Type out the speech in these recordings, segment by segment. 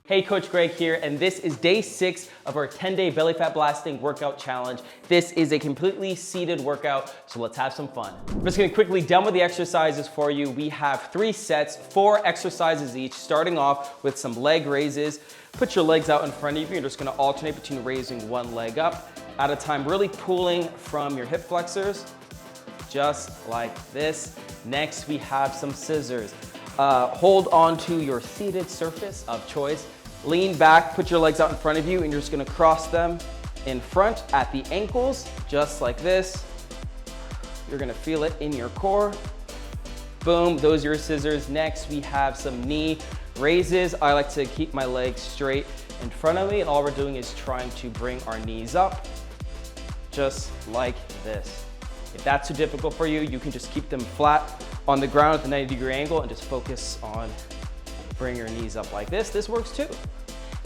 Hey, Coach Greg here, and this is day 6 of our 10-day belly fat blasting workout challenge. This is a completely seated workout, so let's have some fun. I'm just gonna quickly demo the exercises for you. We have 3 sets, 4 exercises each, starting off with some leg raises. Put your legs out in front of you. You're just gonna alternate between raising one leg up at a time, really pulling from your hip flexors, just like this. Next, we have some scissors. Hold on to your seated surface of choice. Lean back, put your legs out in front of you, and you're just gonna cross them in front at the ankles, just like this. You're gonna feel it in your core. Boom, those are your scissors. Next, we have some knee raises. I like to keep my legs straight in front of me, and all we're doing is trying to bring our knees up, just like this. If that's too difficult for you, you can just keep them flat on the ground at the 90-degree angle and just focus on bringing your knees up like this. This works too.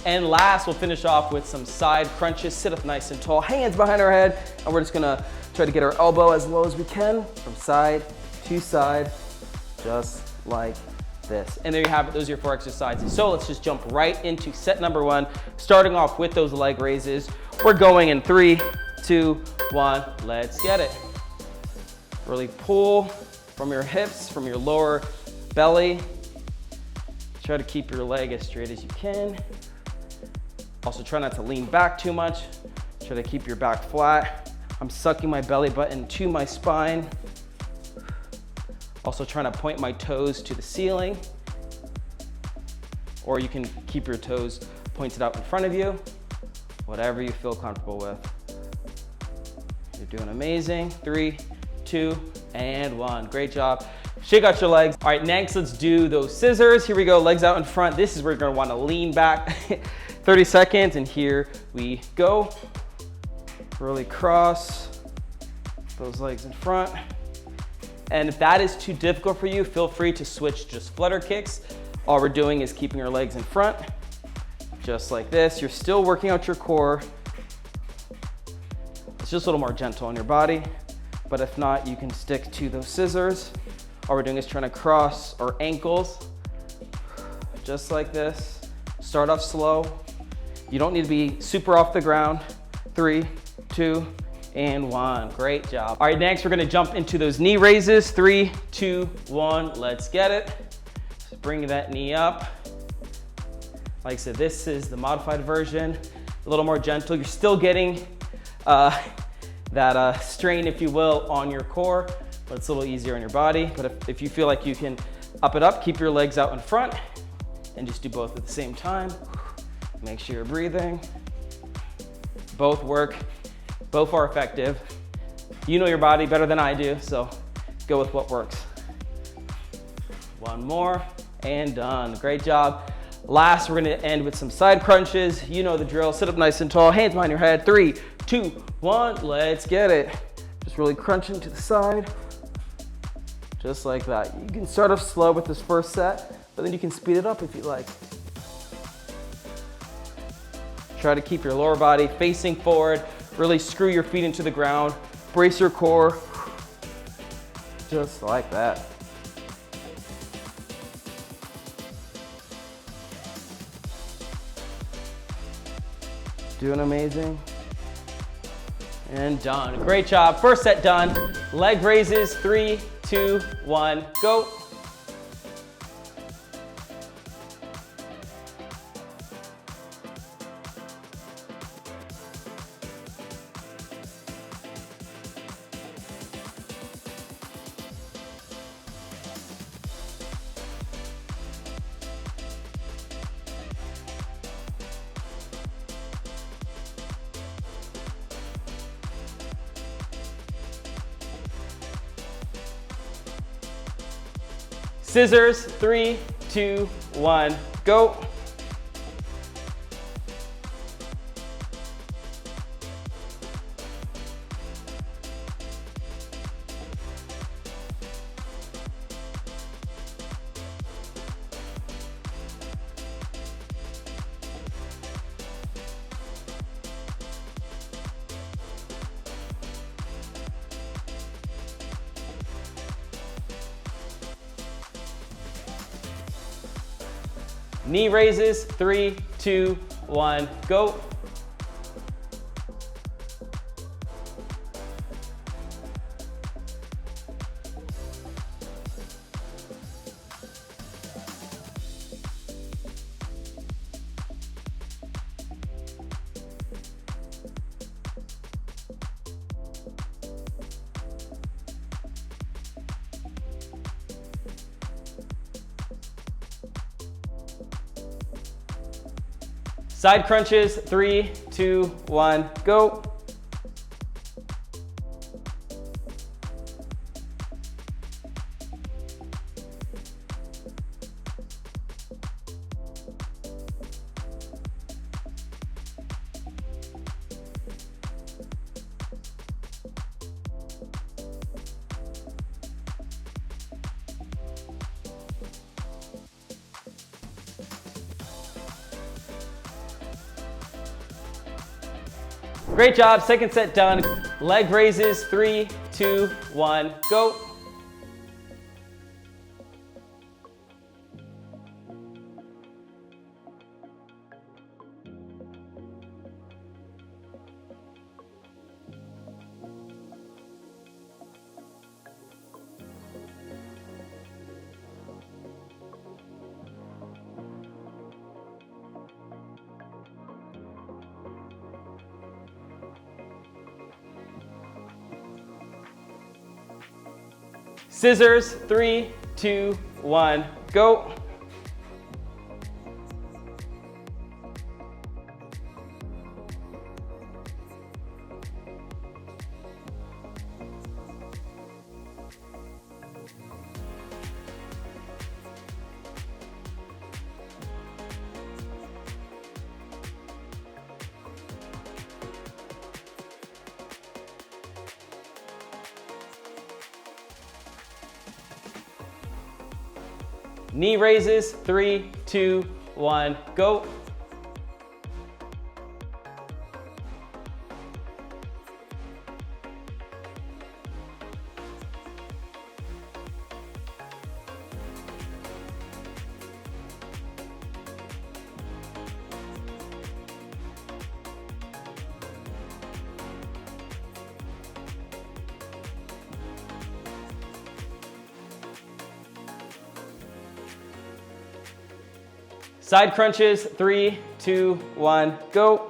And last, we'll finish off with some side crunches. Sit up nice and tall, hands behind our head, and we're just gonna try to get our elbow as low as we can from side to side, just like this. And there you have it, those are your 4 exercises. So let's just jump right into set number 1, starting off with those leg raises. We're going in 3, 2, 1, let's get it. Really pull from your hips, from your lower belly. Try to keep your leg as straight as you can. Also try not to lean back too much. Try to keep your back flat. I'm sucking my belly button to my spine. Also trying to point my toes to the ceiling. Or you can keep your toes pointed out in front of you. Whatever you feel comfortable with. You're doing amazing. 3, 2, and 1. Great job. Shake out your legs. All right, next let's do those scissors. Here we go, legs out in front. This is where you're gonna wanna lean back 30 seconds, and here we go. Really cross those legs in front. And if that is too difficult for you, feel free to switch to just flutter kicks. All we're doing is keeping your legs in front, just like this. You're still working out your core. It's just a little more gentle on your body, but if not, you can stick to those scissors. All we're doing is trying to cross our ankles, just like this. Start off slow. You don't need to be super off the ground. 3, 2, and 1. Great job. All right, next we're gonna jump into those knee raises. 3, 2, 1, let's get it. Just bring that knee up. Like I said, this is the modified version, a little more gentle. You're still getting that strain, if you will, on your core, but it's a little easier on your body. But if you feel like you can up it up, keep your legs out in front and just do both at the same time. Make sure you're breathing. Both work, both are effective. You know your body better than I do, so go with what works. 1 more, and done. Great job. Last, we're gonna end with some side crunches. You know the drill. Sit up nice and tall, hands behind your head. 3, 2, 1, let's get it. Just really crunching to the side, just like that. You can start off slow with this first set, but then you can speed it up if you like. Try to keep your lower body facing forward. Really screw your feet into the ground. Brace your core, just like that. Doing amazing. And done. Great job. First set done. Leg raises. 3, 2, 1, go. Scissors. 3, 2, 1, go. Knee raises, 3, 2, 1, go. Side crunches, 3, 2, 1, go. Great job, second set done. Leg raises, 3, 2, 1, go. Scissors, 3, 2, 1, go. Knee raises, 3, 2, 1, go. Side crunches, 3, 2, 1, go.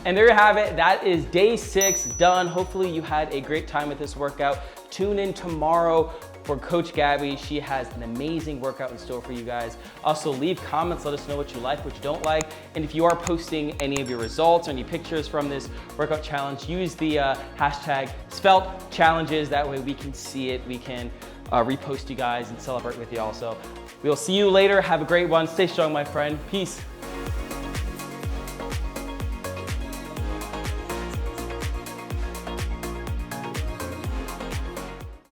And there you have it. That is day 6 done. Hopefully you had a great time with this workout. Tune in tomorrow for Coach Gabby. She has an amazing workout in store for you guys. Also leave comments, let us know what you like, what you don't like. And if you are posting any of your results or any pictures from this workout challenge, use the hashtag #SvelteChallenges. That way we can see it. We can repost you guys and celebrate with you also. We'll see you later. Have a great one. Stay strong, my friend. Peace.